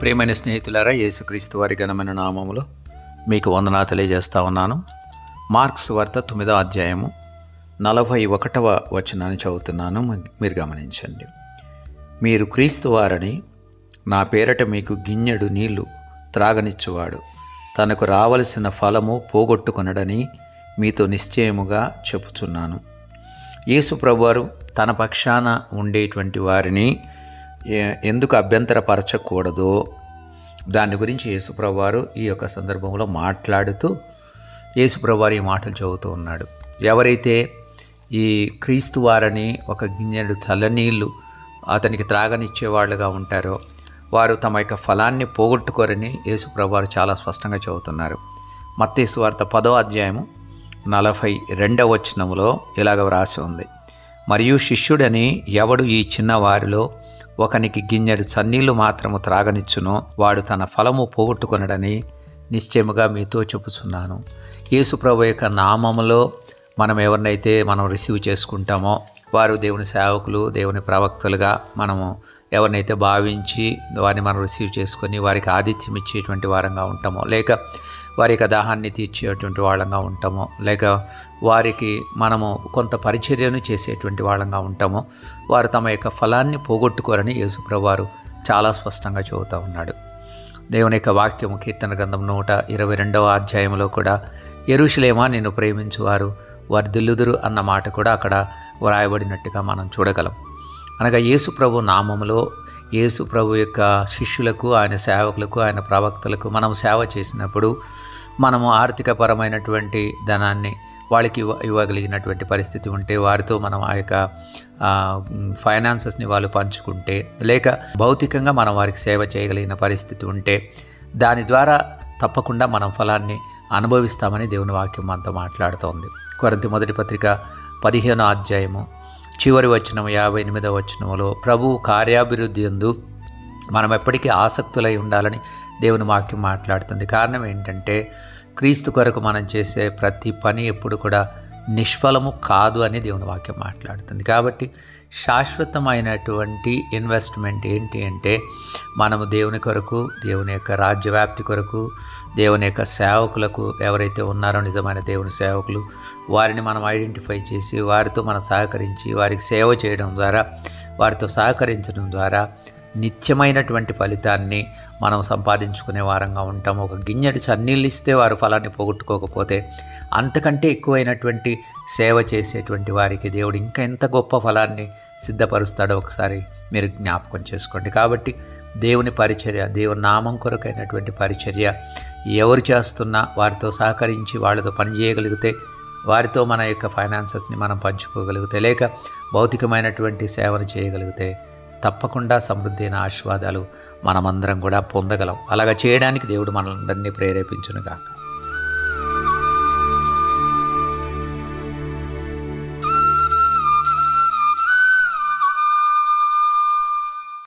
ప్రియమైన స్నేహితులారా, యేసుక్రీస్తు వారి ఘనమైన నామములో మీకు వందనాలు తెలియజేస్తా ఉన్నాను. మార్క్స్ వార్త 9వ అధ్యాయము 41వ వచనాన్ని చదువుతున్నాను, మీరు గమనించండి. మీరు క్రీస్తు వారని నా పేరట మీకు గిన్నెడు నీళ్లు త్రాగనిచ్చువాడు తనకు రావలసిన ఫలము పోగొట్టుకొనడని మీతో నిశ్చయముగా చెప్పుచున్నాను. యేసు ప్రభువారు తన పక్షాన ఉండేటువంటి వారిని ఎందుకు అభ్యంతరపరచకూడదో దాని గురించి యేసుప్రభువారు ఈ యొక్క సందర్భంలో మాట్లాడుతూ యేసుప్రభువారు ఈ మాటలు చెబుతూ ఉన్నాడు. ఎవరైతే ఈ క్రీస్తు వారని ఒక గిన్నెడు చల్లనీళ్ళు అతనికి త్రాగనిచ్చేవాళ్ళుగా ఉంటారో వారు తమ యొక్క ఫలాన్ని పోగొట్టుకోరని యేసుప్రభువారు చాలా స్పష్టంగా చెబుతున్నారు. మత్తయి సువార్త 10వ అధ్యాయము 42వ వచనములో ఇలాగ వ్రాసి ఉంది. మరియు శిష్యుడని ఎవడు ఈ చిన్న వారిలో ఒకనికి గిన్నెడు చన్నీళ్లు మాత్రము త్రాగనిచ్చునో వాడు తన ఫలము పోగొట్టుకొనడని నిశ్చయముగా మీతో చెప్పుచున్నాను. యేసు ప్రభు యొక్క నామములో మనం ఎవరినైతే మనం రిసీవ్ చేసుకుంటామో వారు దేవుని సేవకులు, దేవుని ప్రవక్తలుగా మనము ఎవరినైతే భావించి వారిని మనం రిసీవ్ చేసుకొని వారికి ఆతిథ్యం ఇచ్చేటువంటి వారంగా ఉంటామో, లేక వారి యొక్క దాహాన్ని తీర్చేటువంటి వాళ్ళంగా ఉంటామో, లేక వారికి మనము కొంత పరిచర్యను చేసేటువంటి వాళ్ళంగా ఉంటామో వారు తమ యొక్క ఫలాన్ని పోగొట్టుకోరని యేసుప్రభువారు చాలా స్పష్టంగా చెబుతూ ఉన్నాడు. దేవుని యొక్క వాక్యము కీర్తన గ్రంథం 122వ అధ్యాయంలో కూడా యెరూషలేమా నిన్ను ప్రేమించువారు వర్ధిల్లుదురు అన్న మాట కూడా అక్కడ వ్రాయబడినట్టుగా మనం చూడగలం. అనగా యేసు ప్రభు నామములో యేసు ప్రభు యొక్క శిష్యులకు, ఆయన సేవకులకు, ఆయన ప్రవక్తలకు మనం సేవ చేసినప్పుడు మనము ఆర్థికపరమైనటువంటి ధనాన్ని వాళ్ళకి ఇవ్వగలిగినటువంటి పరిస్థితి ఉంటే వారితో మనం ఆ యొక్క ఫైనాన్సెస్ని వాళ్ళు పంచుకుంటే, లేక భౌతికంగా మనం వారికి సేవ చేయగలిగిన పరిస్థితి ఉంటే దాని ద్వారా తప్పకుండా మనం ఫలాన్ని అనుభవిస్తామని దేవుని వాక్యం మనతో మాట్లాడుతోంది. కొరింథీ మొదటి పత్రిక 15వ అధ్యాయము చివరి వచనం 58వ వచనంలో ప్రభువు కార్యాభివృద్ధి యందు మనం ఎప్పటికీ ఆసక్తులై ఉండాలని దేవుని వాక్యం మాట్లాడుతుంది. కారణం ఏంటంటే క్రీస్తు కొరకు మనం చేసే ప్రతి పని ఎప్పుడు కూడా నిష్ఫలము కాదు అని దేవుని వాక్యం మాట్లాడుతుంది. కాబట్టి శాశ్వతమైనటువంటి ఇన్వెస్ట్మెంట్ ఏంటి అంటే మనము దేవుని కొరకు, దేవుని యొక్క రాజ్యవ్యాప్తి కొరకు, దేవుని యొక్క సేవకులకు ఎవరైతే ఉన్నారో నిజమైన దేవుని సేవకులు వారిని మనం ఐడెంటిఫై చేసి వారితో మనం సహకరించి వారికి సేవ చేయడం ద్వారా, వారితో సహకరించడం ద్వారా నిత్యమైనటువంటి ఫలితాన్ని మనం సంపాదించుకునే వారంగా ఉంటాము. ఒక గిన్నెడు చన్నీళ్ళు ఇస్తే వారు ఫలాన్ని పోగొట్టుకోకపోతే అంతకంటే ఎక్కువైనటువంటి సేవ చేసేటువంటి వారికి దేవుడు ఇంకా ఎంత గొప్ప ఫలాన్ని సిద్ధపరుస్తాడో ఒకసారి మీరు జ్ఞాపకం చేసుకోండి. కాబట్టి దేవుని పరిచర్య, దేవుని నామం కొరకైనటువంటి పరిచర్య ఎవరు చేస్తున్నా వారితో సహకరించి వాళ్ళతో పనిచేయగలిగితే, వారితో మన యొక్క ఫైనాన్సెస్ని మనం పంచుకోగలిగితే, లేక భౌతికమైనటువంటి సేవను చేయగలిగితే తప్పకుండా సమృద్ధి అయిన ఆశీర్వాదాలు మనమందరం కూడా పొందగలం. అలాగా చేయడానికి దేవుడు మనందరినీ ప్రేరేపించునుగాక.